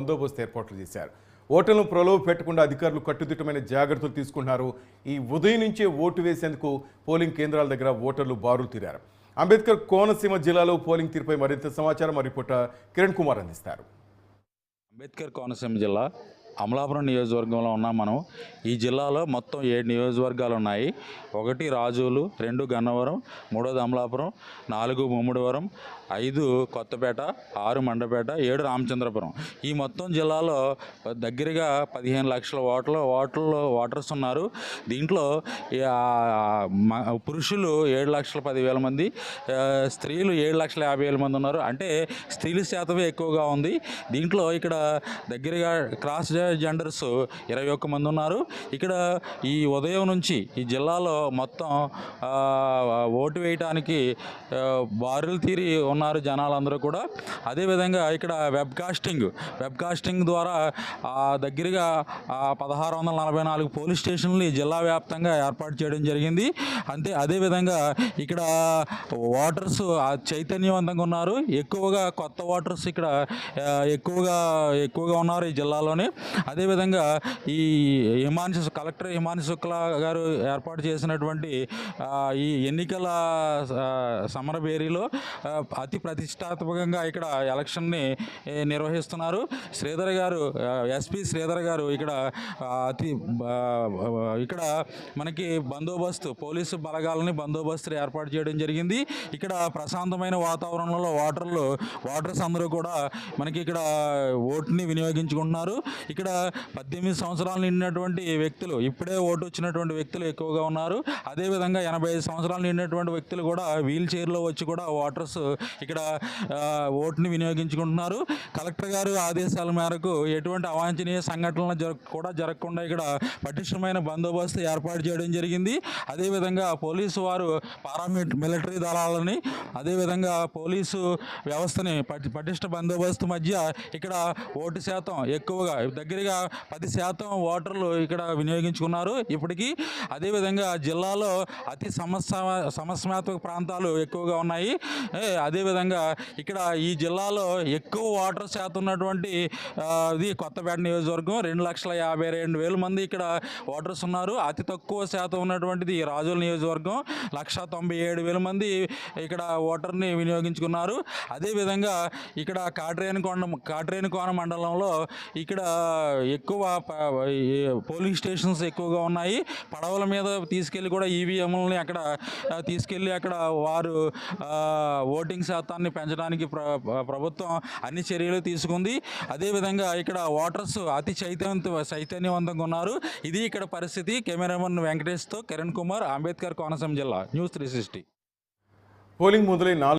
బందోబస్తు ఏర్పాట్లు చేశారు. ఓటర్లను ప్రలోభ పెట్టకుండా అధికారులు కట్టుదిట్టమైన జాగ్రత్తలు తీసుకున్నారు. ఈ ఉదయం నుంచే ఓటు వేసేందుకు పోలింగ్ కేంద్రాల దగ్గర ఓటర్లు బారులు తీరారు. అంబేద్కర్ కోనసీమ జిల్లాలో పోలింగ్ తీరుపై మరింత సమాచారం మా రిపోర్టర్ కిరణ్ కుమార్ అందిస్తారు. అంబేద్కర్ కోనసీమ జిల్లా అమలాపురం నియోజకవర్గంలో ఉన్నాం మనం. ఈ జిల్లాలో మొత్తం 7 నియోజకవర్గాలు ఉన్నాయి. 1 రాజోలు, 2 గన్నవరం, 3 అమలాపురం, 4 ముమ్మడివరం, 5 కొత్తపేట, 6 మండపేట, 7 రామచంద్రపురం. ఈ మొత్తం జిల్లాలో దగ్గరగా 15 లక్షల ఓటర్స్ ఉన్నారు. దీంట్లో పురుషులు 7,10,000 మంది, స్త్రీలు 7,50,000 మంది ఉన్నారు. అంటే స్త్రీల శాతమే ఎక్కువగా ఉంది. దీంట్లో ఇక్కడ దగ్గరగా క్రాస్ జెండర్స్ 21 మంది ఉన్నారు. ఇక్కడ ఈ ఉదయం నుంచి ఈ జిల్లాలో మొత్తం ఓటు వేయటానికి బారులు తీరి ఉన్నారు జనాలందరూ కూడా. అదేవిధంగా ఇక్కడ వెబ్ కాస్టింగ్ ద్వారా దగ్గరగా 1644 పోలీస్ స్టేషన్లు ఈ జిల్లా వ్యాప్తంగా ఏర్పాటు చేయడం జరిగింది. అదేవిధంగా ఇక్కడ ఓటర్స్ చైతన్యవంతంగా ఉన్నారు. ఎక్కువగా కొత్త ఓటర్స్ ఇక్కడ ఎక్కువగా ఉన్నారు ఈ జిల్లాలోనే. అదేవిధంగా ఈ కలెక్టర్ హిమాంశు శుక్లా గారు ఏర్పాటు చేసినటువంటి ఈ ఎన్నికల సమరభేరిలో అతి ప్రతిష్టాత్మకంగా ఇక్కడ ఎలక్షన్ని నిర్వహిస్తున్నారు. ఎస్పీ శ్రీధర్ గారు ఇక్కడ మనకి పోలీసు బలగాలని బందోబస్తు ఏర్పాటు చేయడం జరిగింది. ఇక్కడ ప్రశాంతమైన వాతావరణంలో ఓటర్స్ అందరూ కూడా మనకి ఇక్కడ ఓటుని వినియోగించుకుంటున్నారు. ఇక్కడ 18 సంవత్సరాలు నిండినటువంటి వ్యక్తులు, ఇప్పుడే ఓటు వచ్చినటువంటి వ్యక్తులు ఎక్కువగా ఉన్నారు. అదేవిధంగా 85 సంవత్సరాలు నిండినటువంటి వ్యక్తులు కూడా వీల్ చైర్లో వచ్చి కూడా ఓటర్స్ ఇక్కడ ఓటుని వినియోగించుకుంటున్నారు. కలెక్టర్ గారు ఆదేశాల మేరకు ఎటువంటి అవాంఛనీయ సంఘటనలు జరగకుండా ఇక్కడ పటిష్టమైన బందోబస్తు ఏర్పాటు చేయడం జరిగింది. అదేవిధంగా పోలీసు వారు మిలిటరీ దళాలని, అదేవిధంగా పోలీసు వ్యవస్థని పటిష్ట బందోబస్తు మధ్య ఇక్కడ ఓటు శాతం ఎక్కువగా దగ్గరగా 10% ఓటర్లు ఇక్కడ వినియోగించుకున్నారు ఇప్పటికీ. అదేవిధంగా జిల్లాలో అతి సమస్యాత్మక ప్రాంతాలు ఎక్కువగా ఉన్నాయి. అదేవిధంగా ఇక్కడ ఈ జిల్లాలో ఎక్కువ ఓటర్ శాతం ఉన్నటువంటి కొత్తపేట నియోజకవర్గం. 2,52,000 మంది ఇక్కడ ఓటర్స్ ఉన్నారు. అతి తక్కువ శాతం ఉన్నటువంటిది రాజోల్ నియోజకవర్గం. 1,97,000 మంది ఇక్కడ ఓటర్ని వినియోగించుకున్నారు. అదేవిధంగా ఇక్కడ కాట్రేనికోన మండలంలో ఇక్కడ ఎక్కువ పోలింగ్ స్టేషన్స్ ఎక్కువగా ఉన్నాయి. పడవల మీద తీసుకెళ్ళి కూడా ఈవీఎంలని అక్కడ తీసుకెళ్ళి అక్కడ వారు ఓటింగ్ శాతాన్ని పెంచడానికి ప్రభుత్వం అన్ని చర్యలు తీసుకుంది. అదేవిధంగా ఇక్కడ ఓటర్స్ అతి చైతన్యవంతంగా ఉన్నారు. ఇది ఇక్కడ పరిస్థితి. కెమెరామన్ వెంకటేష్తో కిరణ్ కుమార్, అంబేద్కర్ కోనసీమ జిల్లా, న్యూస్ 360. పోలింగ్ మొదలై